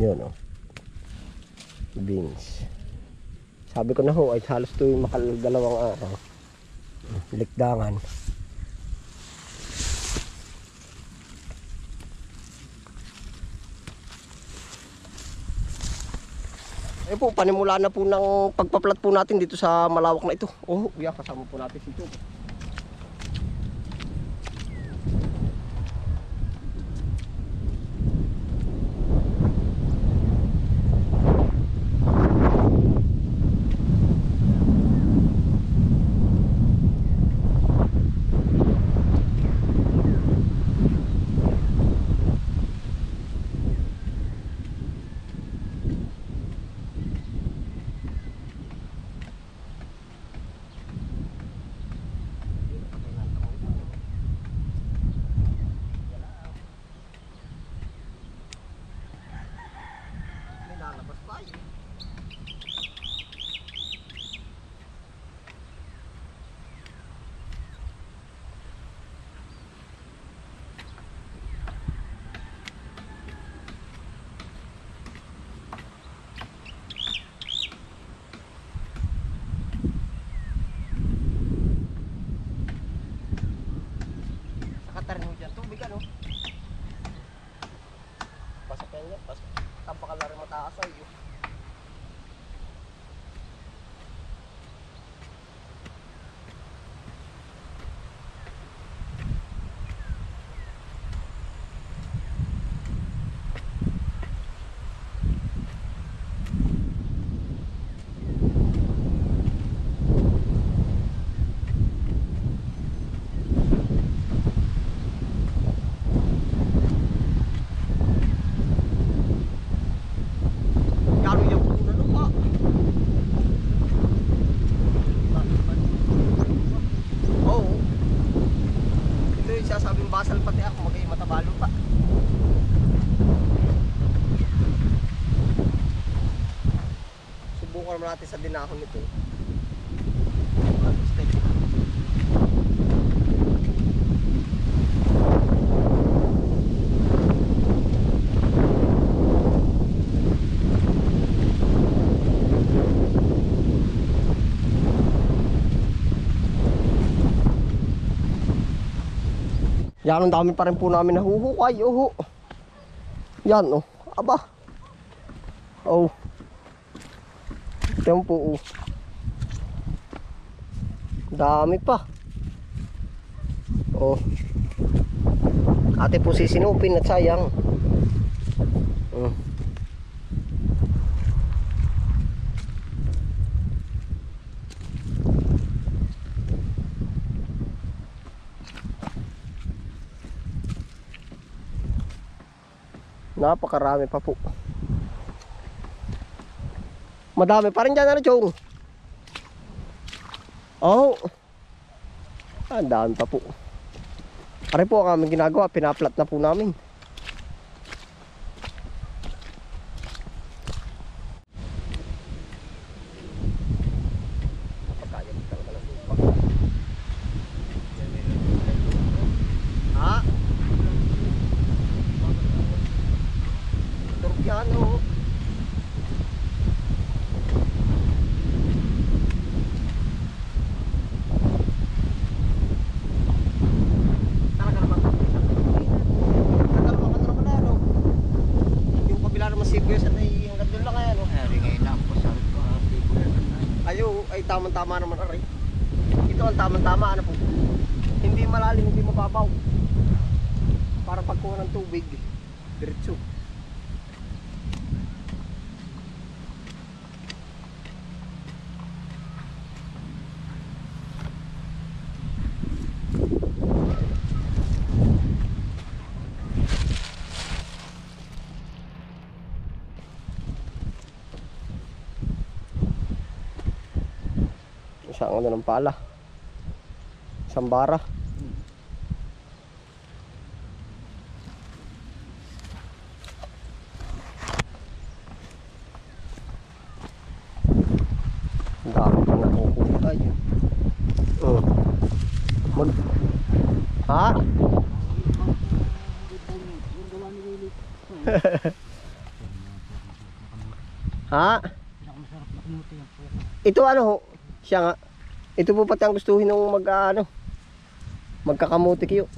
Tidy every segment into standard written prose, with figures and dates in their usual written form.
Yun oh. Beans. Sabi ko na ho, ay halos ito yung dalawang araw. Likdangan. Eh po, panimula na po ng pagpaplat po natin dito sa malawak na ito. Oh, yeah, kasama po natin si Chong. Nakatarin mo dyan, tubig ano? Pasok yan yan, pasok. Tampakal na rin mataas ay yun. Basal pati ako, magay matabalo pa. Subukan naman natin sa dinahon nito. Yan, ang dami pa rin po namin nahuhukay. Oh. Yan, oh. Aba. Oh. Ito po, oh. Dami pa. Oh. Ate po sisinupin at sayang. Napakarami pa po. Madami pa rin dyan, ano, Chong? Oh. Ang dami pa po. Pare po ang aming ginagawa, pinaplat na po namin. Ano? Talaga naman. Yung kabila naman sibuyas at ay hanggang doon lang kaya no? Ay, ngayon na ako sabi ko, sibuyas na. Ayo, ay tamang-tama naman aray. Ito ang tamang-tama, ano po? Hindi malalim, hindi mababaw. Para pagkuha ng tubig, diretso. Isang ano ng pala, isang bara. Ang dami pa nakukulay. Ha? Ha? Pinakamasarap na kamuti yan po. Ito ano ho? Siya nga. Ito po pati ang gustuhin ng magkakamuti kayo.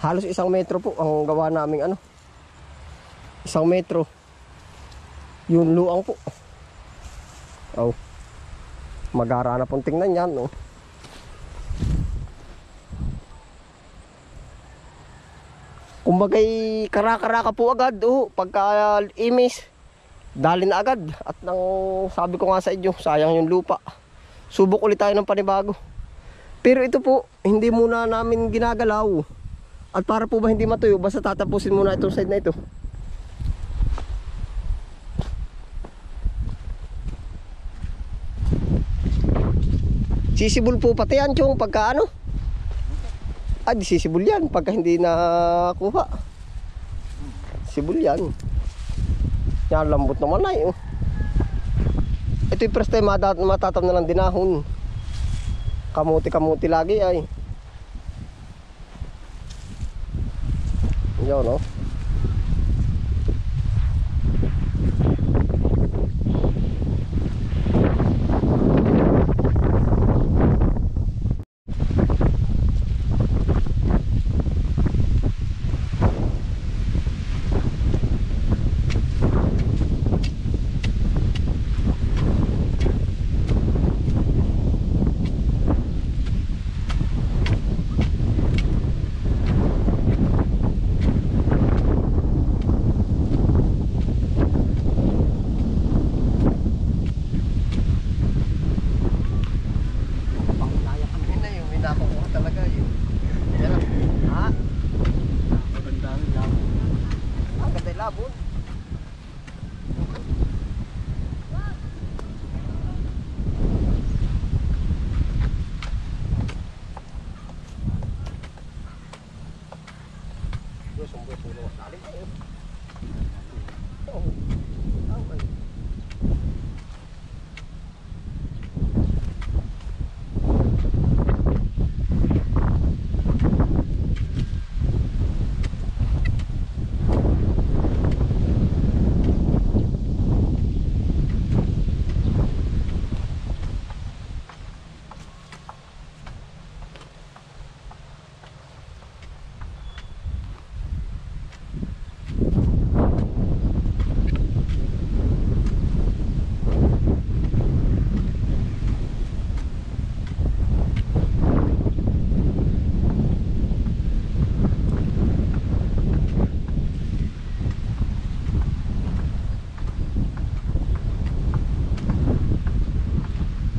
Halos 1 metro po ang gawa naming 1 metro. Yung luang po. Oh. Magara na pong tingnan yan, no. Kumbagay kara-karaka po agad, pagka imis dali na agad. At nang sabi ko nga sa inyo, sayang yung lupa. Subok ulit tayo ng panibago. Pero ito po, hindi muna namin ginagalaw. At para po ba hindi matuyo, basta tatapusin muna itong side na ito. Sisibol po pati yan, Chong, pagka ano? Di sisibol yan pagka hindi nakuha. Sibol yan. Yan, lambot naman ay. Ito yung first time matatam na lang dinahon. Kamuti-kamuti lagi ay. Yan, no?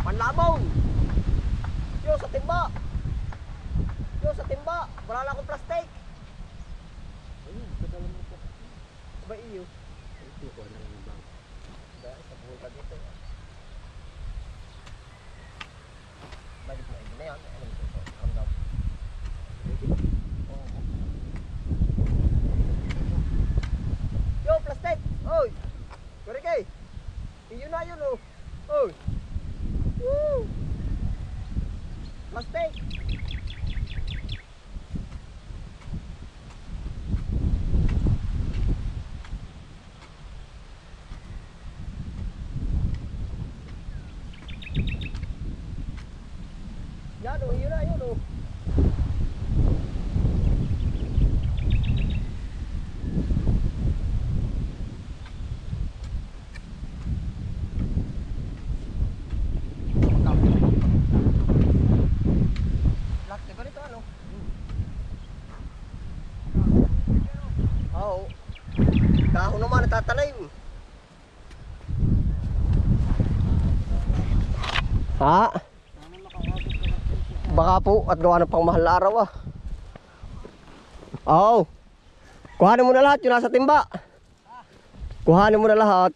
Panlabon. Yo sa timba. Wala na akong plastic. Ayun, kadalan mo po. Ba iyo? Ito ko na lang ba. Dahil sa buhay ka dito. Balik na ito na yan. Ano ito? Ang daw. Yo, plastic. Oy. Korike. Iyo na yun, oh. Oy. Woo! Plastic! Yan o, yun na, yun o. Dahon naman natatanim. Ha? Baka po at gawa ng pang mahal na araw ah. Oo. Kuhanin mo na lahat yung nasa timba. Kuhanin mo na lahat.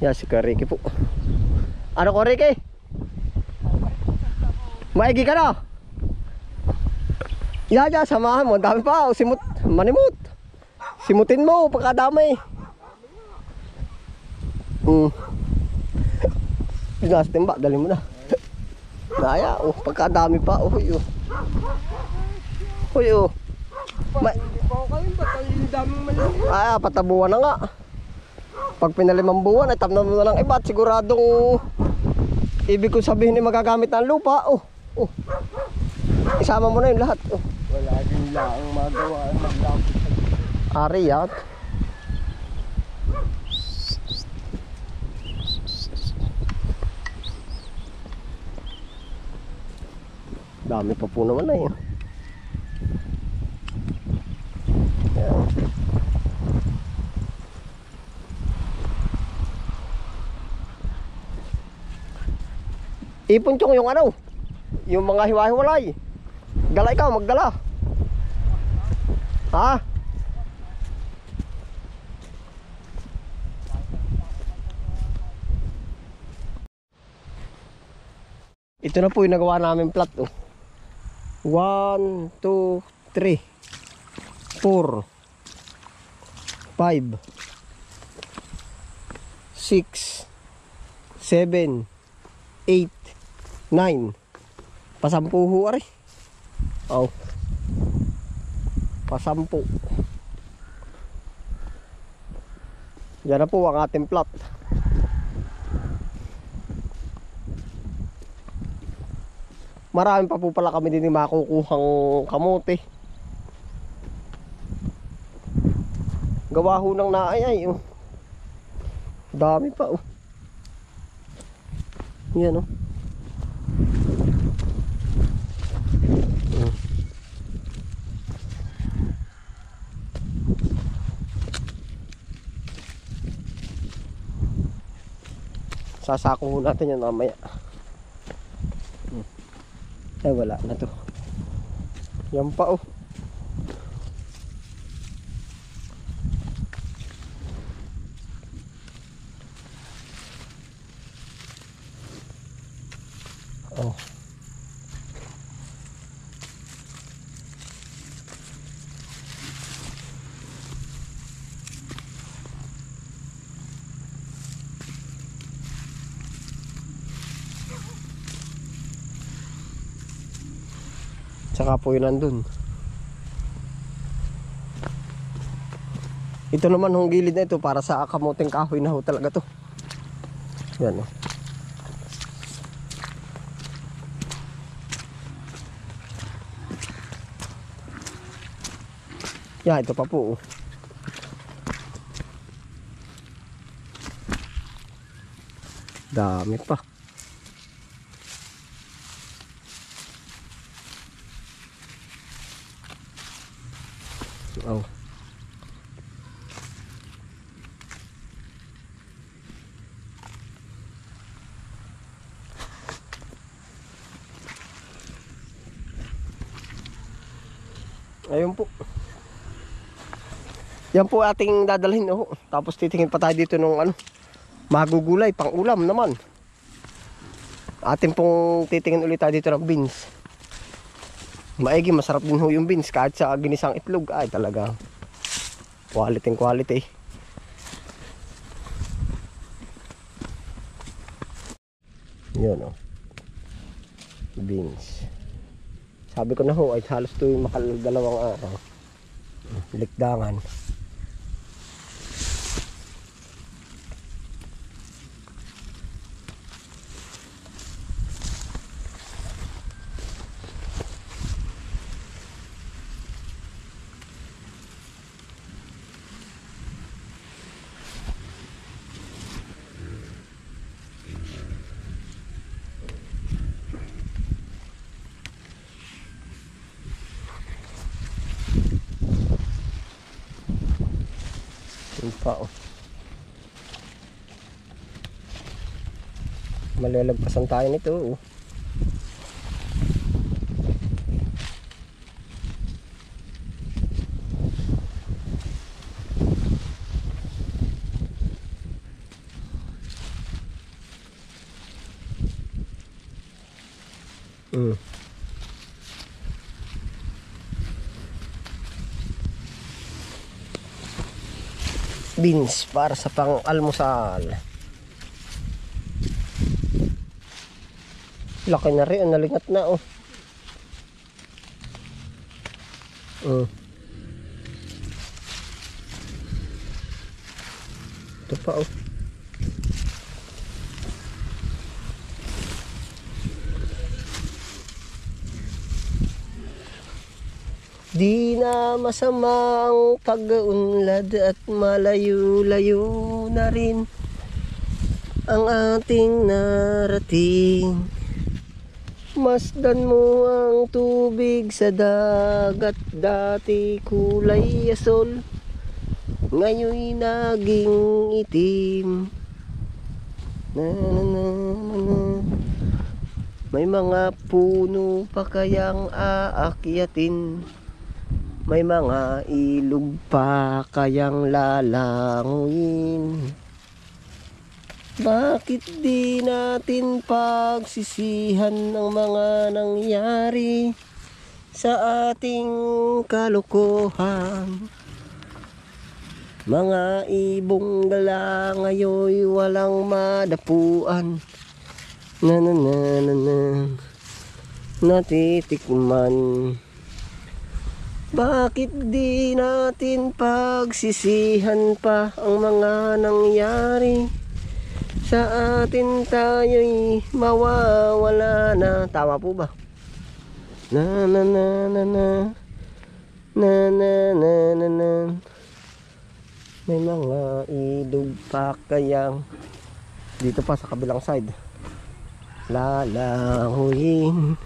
Yan si Kariki po. Ano Kariki? Maigi ka na? Yan, samahan mo. Ang dami pa. Simut, manimut. Simutin mo, pagkadami. Nasa timba, dali mo na. Naya, oh, pagkadami pa, oh, huy, oh. Huy, oh. Hindi pa ako kayo, ba't ang daming malaki? Ay, patabuhan na nga. Pag pinalimang buwan, ay tamnan mo na lang iba at siguradong ibig ko sabihin ay magagamit ng lupa. Oh, oh. Isama mo na yung lahat. Oh. Wala din lang magawa, maglapit. Ari yan. Dami pa po naman na yun. Yan. Ipon chong yung ano, yung mga hiwa-hiwalay. Gala ikaw, magdala. Ha? Ito na po yung nagawa namin plot. Oh. 1, 2, 3, 4, 5, 6, 7, 8, 9. Pasampu ho ari. Oh. Pasampu. Yan na po ang ating plot. Marami pa po pala kami din makukuhang kamote. Gawa ho ng naayay. Oh. Dami pa. Oh. Yan oh. Sasako natin yan mamaya. Ay wala na to. Yan pa oh. Oh. Tsaka po yun nandun. Ito naman hong gilid na ito para sa kamuting kahoy na ho talaga to. Yan o. Yan, ito pa po. Dami pa. Oh. Ayun po. Yan po ating dadalhin oh. Tapos titingin pa tayo dito ng ano, magugulay pang ulam naman. Atin pong titingin ulit tayo dito ng beans. Maigi, masarap din ho yung beans kahit sa ginisang itlog. Ay talaga quality quality. Yun oh. Beans. Sabi ko na ho ay halos to yung dalawang araw. Likdangan. Pa oh. Malalagpasan tayo nito oh. Beans para sa pang almusal. Laki na rin, nalingat na oh. Ito pa oh. Di na masama ang pag-unlad at malayo-layo na rin ang ating narating. Masdan mo ang tubig sa dagat, dati kulay asol, ngayon'y naging itim. Na, na, na, na, na. May mga puno pa kayang aakyatin, may mga ilog pa kayang lalanguin. Bakit di natin pagsisihan ng mga nangyari sa ating kalokohan? Mga ibong gala ngayon walang madapuan, na na na na na natitikman. Bakit di natin pagsisihan pa ang mga nangyari sa atin, tayo'y mawawala na? Tama po ba? Na na na na na na na na na na. May mga ilog pa kayang dito pa sa kabilang side lalanguin,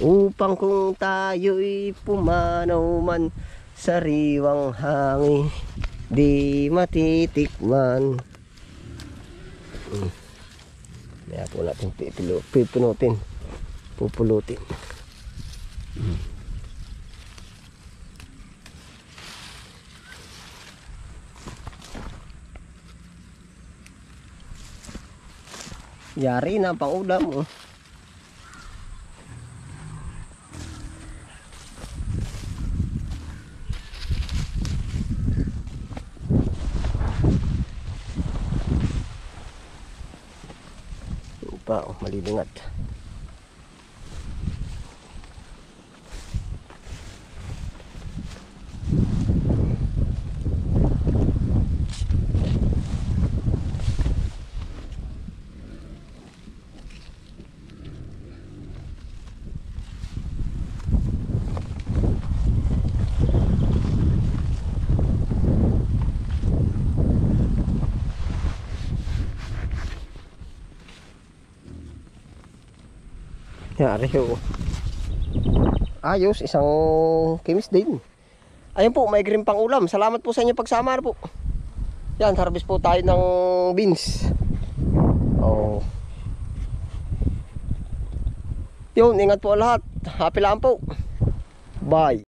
upang kung tayo'y pumanaw man sa riwang hangin, di matitikman. Kaya po natin pipinutin, pupulutin. Yari na ang pang-ulam oh. Pa oh, malilingat. Yari ho. Ayos, isang kimis din. Ayun po, may green pang ulam. Salamat po sa inyo pagsama po. Yan, harvest po tayo ng beans. Oh. Yun, ingat po lahat. Happy lang po. Bye.